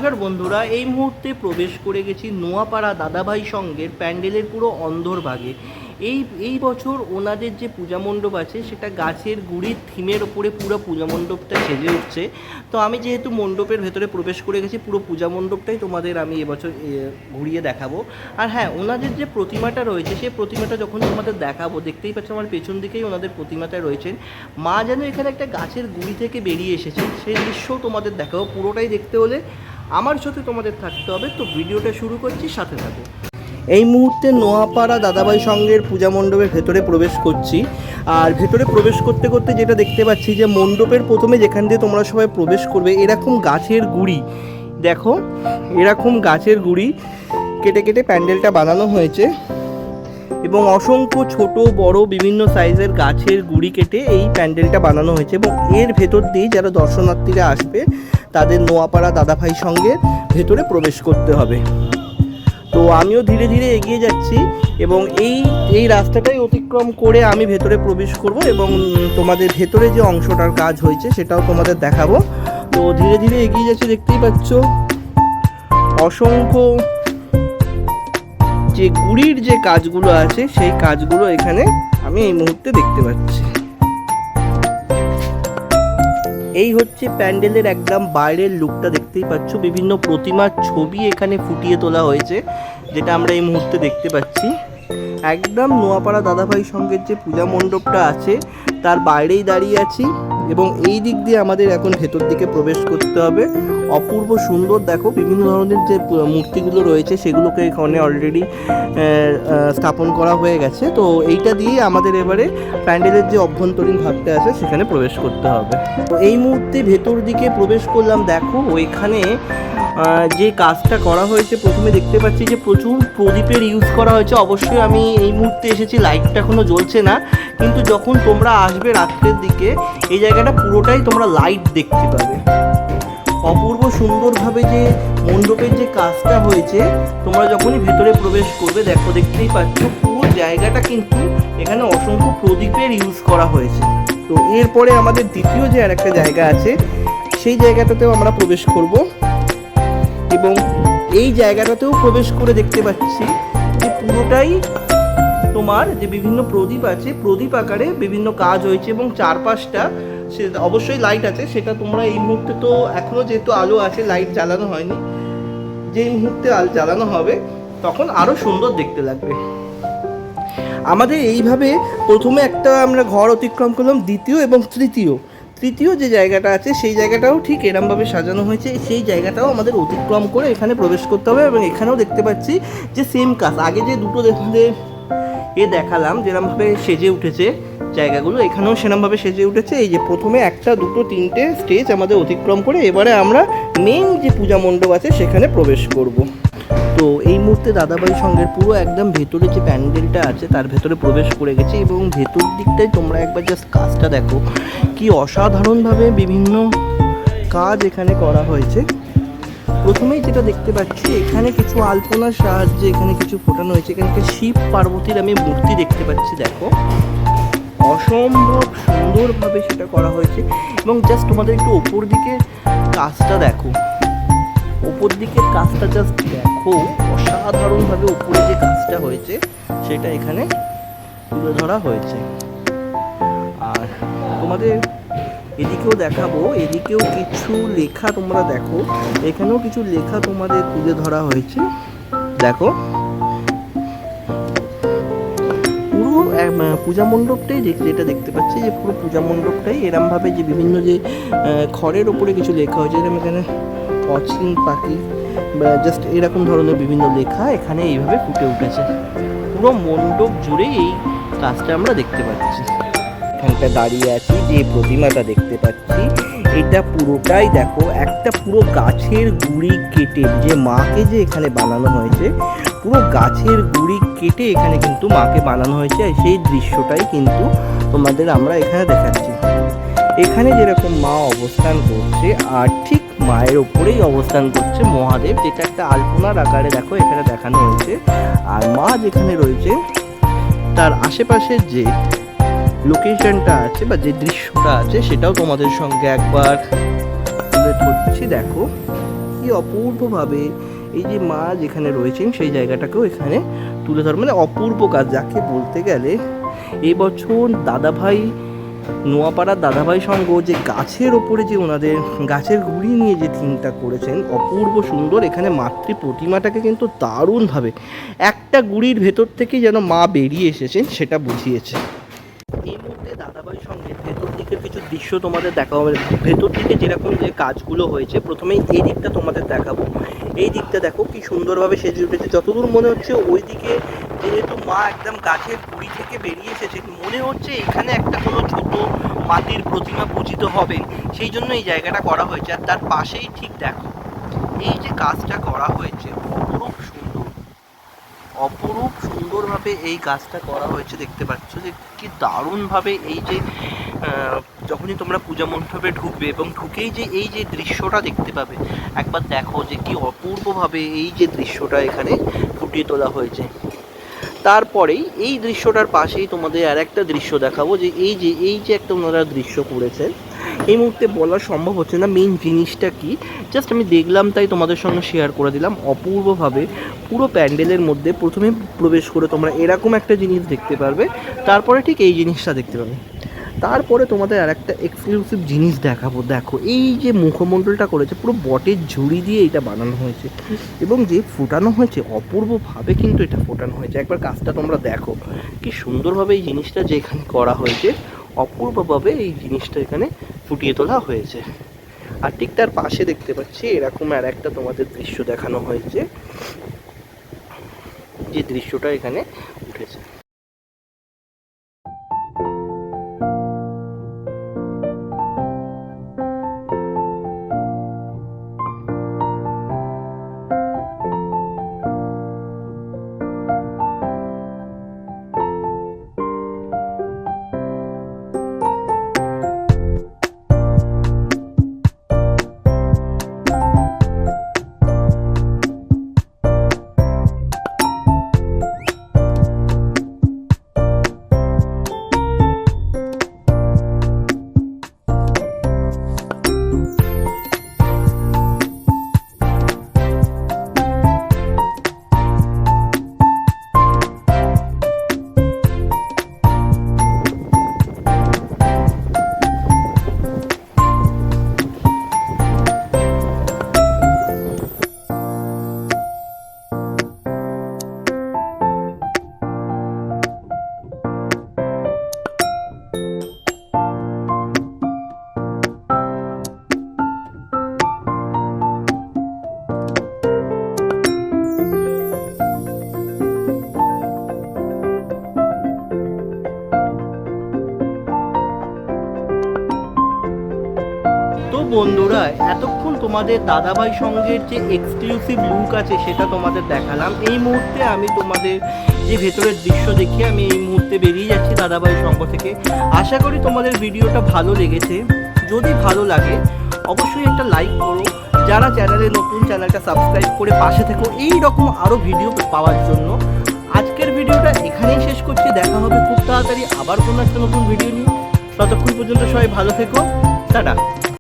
নমস্কার বন্ধুরা, এই মুহূর্তে প্রবেশ করে গেছি নোয়াপাড়া দাদাভাই সঙ্গের প্যান্ডেলের পুরো অন্দরভাগে। এই বছর ওনাদের যে পূজা মণ্ডপ আছে সেটা গাছের গুড়ির থিমের ওপরে পুরো পূজা মণ্ডপটা সেজে উঠছে। তো আমি যেহেতু মণ্ডপের ভেতরে প্রবেশ করে গেছি, পুরো পূজা মণ্ডপটাই তোমাদের আমি এবছর ঘুরিয়ে দেখাবো। আর হ্যাঁ, ওনাদের যে প্রতিমাটা রয়েছে সেই প্রতিমাটা যখন তোমাদের দেখাবো, দেখতেই পাচ্ছ আমার পেছন দিকেই ওনাদের প্রতিমাটা রয়েছেন। মা যেন এখানে একটা গাছের গুড়ি থেকে বেরিয়ে এসেছেন, সেই দৃশ্যও তোমাদের দেখাবো। পুরোটাই দেখতে হলে আমার সাথে তোমাদের থাকতে হবে। তো ভিডিওটা শুরু করছি, সাথে থাকো। এই মুহূর্তে নোয়াপাড়া দাদাভাই সঙ্গের পূজা মণ্ডপের ভেতরে প্রবেশ করছি। আর ভেতরে প্রবেশ করতে করতে যেটা দেখতে পাচ্ছি যে মণ্ডপের প্রথমে যেখান দিয়ে তোমরা সবাই প্রবেশ করবে, এরকম গাছের গুড়ি দেখো, এরকম গাছের গুড়ি কেটে কেটে প্যান্ডেলটা বানানো হয়েছে এবং অসংখ্য ছোট বড় বিভিন্ন সাইজের গাছের গুড়ি কেটে এই প্যান্ডেলটা বানানো হয়েছে। এবং এর ভেতর দিয়ে যারা দর্শনার্থীরা আসবে তাদের নোয়াপাড়া দাদাভাই সঙ্গের ভেতরে প্রবেশ করতে হবে। তো আমিও ধীরে ধীরে এগিয়ে যাচ্ছি এবং এই রাস্তাটাই অতিক্রম করে আমি ভেতরে প্রবেশ করব এবং তোমাদের ভেতরে যে অংশটার কাজ হয়েছে সেটাও তোমাদের দেখাবো। তো ধীরে ধীরে এগিয়ে যাচ্ছি, দেখতেই পাচ্ছ অসংখ্য যে গুড়ির যে কাজগুলো আছে সেই কাজগুলো এখানে আমি এই মুহূর্তে দেখতে পাচ্ছি। এই হচ্ছে প্যান্ডেলের একদম বাইরের লুকটা, দেখতেই পাচ্ছ বিভিন্ন প্রতিমার ছবি এখানে ফুটিয়ে তোলা হয়েছে, যেটা আমরা এই মুহূর্তে দেখতে পাচ্ছি। একদম নোয়াপাড়া দাদাভাই সঙ্গের যে পূজা মণ্ডপটা আছে তার বাইরেই দাঁড়িয়ে আছি এবং এই দিক দিয়ে আমাদের এখন ভেতর দিকে প্রবেশ করতে হবে। অপূর্ব সুন্দর দেখো, বিভিন্ন ধরনের যে মূর্তিগুলো রয়েছে সেগুলোকে এখানে অলরেডি স্থাপন করা হয়ে গেছে। তো এইটা দিয়ে আমাদের এবারে প্যান্ডেলের যে অভ্যন্তরীণ ভাবটা আছে সেখানে প্রবেশ করতে হবে। তো এই মুহূর্তে ভেতর দিকে প্রবেশ করলাম। দেখো ওইখানে যে কাজটা করা হয়েছে, প্রথমে দেখতে পাচ্ছি যে প্রচুর প্রদীপের ইউজ করা হয়েছে। অবশ্যই আমি এই মুহূর্তে এসেছি, লাইটটা এখনও জ্বলছে না, কিন্তু যখন তোমরা আসবে রাত্রের দিকে এই জায়গাটা পুরোটাই তোমরা লাইট দেখতে পাবে। অপূর্ব সুন্দরভাবে যে মণ্ডপের যে কাজটা হয়েছে, তোমরা যখনই ভেতরে প্রবেশ করবে দেখো, দেখতেই পাচ্ছ পুরো জায়গাটা কিন্তু এখানে অসংখ্য প্রদীপের ইউজ করা হয়েছে। তো এরপরে আমাদের দ্বিতীয় যে আর একটা জায়গা আছে সেই জায়গাটাতেও আমরা প্রবেশ করব এবং এই জায়গাটাতেও প্রবেশ করে দেখতে পাচ্ছি যে পুরোটাই তোমার যে বিভিন্ন প্রদীপ আছে, প্রদীপ আকারে বিভিন্ন কাজ হয়েছে এবং চারপাশটা সে অবশ্যই লাইট আছে। সেটা তোমরা এই মুহূর্তে তো এখনও যেহেতু আলো আছে, লাইট জ্বালানো হয়নি, যেই মুহূর্তে আলো জ্বালানো হবে তখন আরও সুন্দর দেখতে লাগবে। আমাদের এইভাবে প্রথমে একটা আমরা ঘর অতিক্রম করলাম, দ্বিতীয় এবং তৃতীয় যে জায়গাটা আছে সেই জায়গাটাও ঠিক এরমভাবে সাজানো হয়েছে। সেই জায়গাটাও আমাদের অতিক্রম করে এখানে প্রবেশ করতে হবে এবং এখানেও দেখতে পাচ্ছি যে সেম কাজ, আগে যে দুটো দেখালাম যেরমভাবে সেজে উঠেছে জায়গাগুলো, এখানেও সেরমভাবে সেজে উঠেছে। এই যে প্রথমে একটা দুটো তিনটে স্টেজ আমাদের অতিক্রম করে এবারে আমরা মেন যে পূজা মণ্ডপ আছে সেখানে প্রবেশ করব। তো এই মুহূর্তে দাদাভাই সঙ্গের পুরো একদম ভেতরে যে প্যান্ডেলটা আছে তার ভেতরে প্রবেশ করে গেছে এবং ভেতর দিকটায় তোমরা একবার জাস্ট কাজটা দেখো, কি অসাধারণভাবে বিভিন্ন কাজ এখানে করা হয়েছে। প্রথমেই যেটা দেখতে পাচ্ছি এখানে কিছু আলপনার সাহায্যে এখানে কিছু ফোটানো হয়েছে। এখানে শিব পার্বতীর আমি মূর্তি দেখতে পাচ্ছি, দেখো অসম্ভব সুন্দরভাবে সেটা করা হয়েছে। এবং জাস্ট তোমাদের একটু ওপর দিকে কাজটা দেখো, ওপর দিকের কাজটা জাস্ট দেখো, অসাধারণভাবে উপরে যে কাজটা হয়েছে সেটা এখানে তুলে ধরা হয়েছে। আর তোমাদের এদিকেও দেখাবো, এদিকেও কিছু লেখা তোমরা দেখো, এখানেও কিছু লেখা তোমাদের তুলে ধরা হয়েছে। দেখো পুরো পূজা মণ্ডপটাই যেটা দেখতে পাচ্ছি যে পুরো পূজা মণ্ডপটাই এরমভাবে যে বিভিন্ন যে খড়ের ওপরে কিছু লেখা হয়েছে, যেরকম এখানে অচিন পাখি জাস্ট এরকম ধরনের বিভিন্ন লেখা এখানে এইভাবে ফুটে উঠেছে। পুরো মণ্ডপ জুড়ে এই কাজটা আমরা দেখতে পাচ্ছি। এখানটা দাঁড়িয়ে আছি, যে প্রতিমাটা দেখতে পাচ্ছি এটা পুরোটাই দেখো একটা পুরো গাছের গুড়ি কেটে যে মাকে যে এখানে বানানো হয়েছে, পুরো গাছের গুড়ি কেটে এখানে কিন্তু মাকে বানানো হয়েছে। সেই দৃশ্যটাই কিন্তু তোমাদের আমরা এখানে দেখাচ্ছি। এখানে যেরকম মা অবস্থান করছে আর ঠিক মায়ের ওপরেই অবস্থান করছে মহাদেব, যেটা একটা আলপনার আকারে দেখো এখানে দেখানো হয়েছে। আর মা যেখানে রয়েছে তার আশেপাশের যে লোকেশনটা আছে বা যে দৃশ্যটা আছে সেটাও তোমাদের সঙ্গে একবার তুলে ধরছি। দেখো কি অপূর্বভাবে এই যে মা যেখানে রয়েছেন সেই জায়গাটাকেও এখানে তুলে ধর, মানে অপূর্ব কাজ যাকে বলতে গেলে। এবছর দাদাভাই নোয়াপাড়ার দাদাভাই সংঘ যে গাছের ওপরে যে ওনাদের গাছের গুঁড়ি নিয়ে যে থিমটা করেছেন অপূর্ব সুন্দর। এখানে মাতৃ প্রতিমাটাকে কিন্তু দারুণভাবে একটা গুঁড়ির ভেতর থেকে যেন মা বেরিয়ে এসেছেন সেটা বুঝিয়েছে। এই মুহূর্তে দাদাভাই সঙ্গে ভেতর দিকের কিছু দৃশ্য তোমাদের দেখা হবে। ভেতর দিকে যেরকম যে কাজগুলো হয়েছে, প্রথমেই এই দিকটা তোমাদের দেখাবো। এই দিকটা দেখো কি সুন্দরভাবে সেজে উঠেছে। যতদূর মনে হচ্ছে ওই দিকে যেহেতু মা একদম গাছের গুঁড়ি থেকে বেরিয়ে এসেছে, মনে হচ্ছে এখানে একটা কোনো ছোট মাটির প্রতিমা পূজিত হবে, সেই জন্য এই জায়গাটা করা হয়েছে। আর তার পাশেই ঠিক দেখো এই যে কাজটা করা হয়েছে অপরূপ সুন্দরভাবে এই কাজটা করা হয়েছে। দেখতে পাচ্ছ যে কি দারুণভাবে এই যে যখনই তোমরা পূজা মণ্ডপে ঢুকবে এবং ঢুকেই যে এই যে দৃশ্যটা দেখতে পাবে, একবার দেখো যে কি অপূর্বভাবে এই যে দৃশ্যটা এখানে ফুটিয়ে তোলা হয়েছে। তারপরেই এই দৃশ্যটার পাশেই তোমাদের আর একটা দৃশ্য দেখাবো, যে এই যে একটা ওনারা দৃশ্য করেছেন। এই মুহূর্তে বলা সম্ভব হচ্ছে না মেইন জিনিসটা কি, জাস্ট আমি দেখলাম তাই তোমাদের সঙ্গে শেয়ার করে দিলাম। অপূর্বভাবে পুরো প্যান্ডেলের মধ্যে প্রথমে প্রবেশ করে তোমরা এরকম একটা জিনিস দেখতে পারবে, তারপরে ঠিক এই জিনিসটা দেখতে পাবে। তারপরে তোমাদের আর একটা এক্সক্লুসিভ জিনিস দেখাবো। দেখো এই যে মুখমণ্ডলটা করেছে পুরো বটের ঝুড়ি দিয়ে এটা বানানো হয়েছে, এবং যে ফোটানো হয়েছে অপূর্বভাবে কিন্তু এটা ফোটানো হয়েছে। একবার কাজটা তোমরা দেখো কি সুন্দরভাবে এই জিনিসটা যে এখানে করা হয়েছে, অপূর্বভাবে এই জিনিসটা এখানে ফুটিয়ে তোলা হয়েছে। আর ঠিক তার পাশে দেখতে পাচ্ছি এরকম আর একটা তোমাদের দৃশ্য দেখানো হয়েছে, যে দৃশ্যটা এখানে উঠেছে। বন্ধুরা, এতক্ষণ তোমাদের দাদাভাই সঙ্গের যে এক্সক্লুসিভ লুক আছে সেটা তোমাদের দেখালাম। এই মুহূর্তে আমি তোমাদের যে ভেতরের দৃশ্য দেখে আমি এই মুহূর্তে বেরিয়ে যাচ্ছি দাদাভাই সঙ্গ থেকে। আশা করি তোমাদের ভিডিওটা ভালো লেগেছে। যদি ভালো লাগে অবশ্যই একটা লাইক করো, যারা চ্যানেলে নতুন চ্যানেলটা সাবস্ক্রাইব করে পাশে থেকো এই রকম আরও ভিডিও পাওয়ার জন্য। আজকের ভিডিওটা এখানেই শেষ করছি, দেখা হবে খুব তাড়াতাড়ি আবার কোনো একটা নতুন ভিডিও নিয়ে। ততক্ষণ পর্যন্ত সবাই ভালো থেকো, টাটা।